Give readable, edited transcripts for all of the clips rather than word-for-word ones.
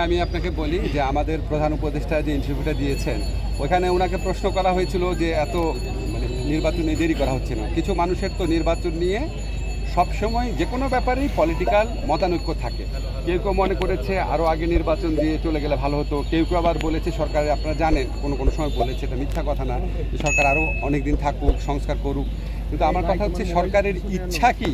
আমি আপনাকে বলি যে আমাদের প্রধান উপদেষ্টা যে ইন্টারভিউটা দিয়েছেন ওখানে ওনাকে প্রশ্ন করা হয়েছিল যে এত নির্বাচনে দেরি করা হচ্ছে না। কিছু মানুষের তো নির্বাচন নিয়ে সবসময় যে কোনো ব্যাপারেই পলিটিক্যাল মতানৈক্য থাকে। কেউ কেউ মনে করেছে আরও আগে নির্বাচন দিয়ে চলে গেলে ভালো হতো, কেউ কেউ আবার বলেছে সরকারের, আপনারা জানেন কোনো সময় বলেছে, এটা মিথ্যা কথা না, যে সরকার আরও অনেক দিন থাকুক, সংস্কার করুক। কিন্তু আমার কথা হচ্ছে সরকারের ইচ্ছা কি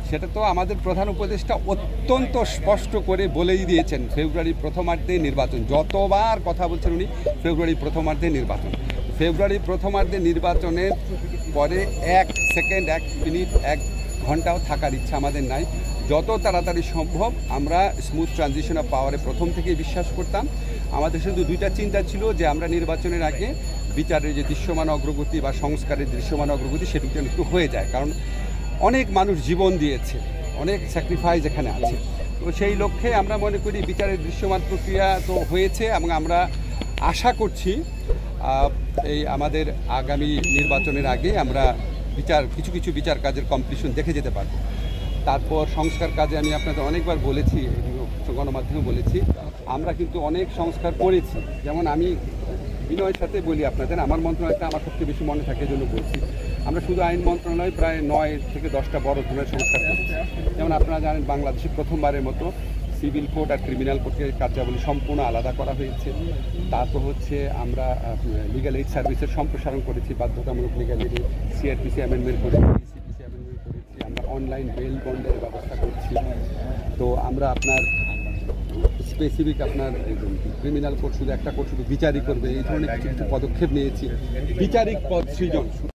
সেটা তো আমাদের প্রধান উপদেষ্টা অত্যন্ত স্পষ্ট করে বলেই দিয়েছেন। ফেব্রুয়ারির প্রথমার্ধে নির্বাচন, যতবার কথা বলছেন উনি ফেব্রুয়ারির প্রথমার্ধে নির্বাচন। ফেব্রুয়ারির প্রথমার্ধে নির্বাচনের পরে 1 সেকেন্ড 1 মিনিট 1 ঘন্টাও থাকার ইচ্ছা আমাদের নাই। যত তাড়াতাড়ি সম্ভব আমরা স্মুথ ট্রানজিশন অফ পাওয়ারে প্রথম থেকেই বিশ্বাস করতাম। আমাদের শুধু দুইটা চিন্তা ছিল যে আমরা নির্বাচনের আগে বিচারের যে দৃশ্যমান অগ্রগতি বা সংস্কারের দৃশ্যমান অগ্রগতি সেটুকু যেন একটু হয়ে যায়, কারণ অনেক মানুষ জীবন দিয়েছে, অনেক স্যাক্রিফাইস এখানে আছে। তো সেই লক্ষ্যে আমরা মনে করি বিচারের দৃশ্যমান প্রক্রিয়া তো হয়েছে এবং আমরা আশা করছি এই আমাদের আগামী নির্বাচনের আগে আমরা কিছু বিচার কাজের কমপ্লিশন দেখে যেতে পারব। তারপর সংস্কার কাজে আমি আপনাদের অনেকবার বলেছি, গণমাধ্যমে বলেছি, আমরা কিন্তু অনেক সংস্কার করেছি। যেমন আমি বিনয়ের সাথে বলি আপনাদের, আমার মন্ত্রণালয়টা আমার সবচেয়ে বেশি মনে থাকে জন্য বলছি, আমরা শুধু আইন মন্ত্রণালয় প্রায় 9 থেকে 10টা বড় ধরনের সংস্কার করেছি। যেমন আপনারা জানেন বাংলাদেশে প্রথমবারের মতো সিভিল কোর্ট আর ক্রিমিনাল কোর্টের কার্যাবলী সম্পূর্ণ আলাদা করা হয়েছে। তারপর হচ্ছে আমরা লিগ্যাল এইড সার্ভিসের সম্প্রসারণ করেছি, বাধ্যতামূলক লিগ্যাল এইড, সিআরপিসি অ্যামেন্ডমেন্ট করেছি, সিপিসি অ্যামেন্ডমেন্ট করেছি, আমরা অনলাইন বেল বন্ডের ব্যবস্থা করছি। তো আমরা আপনার স্পেসিফিক আপনার ক্রিমিনাল কোর্ট শুধু একটা কোর্ট শুধু বিচারই করবে, এই ধরনের কিছু পদক্ষেপ নিয়েছি। বিচারিক পদ সৃজন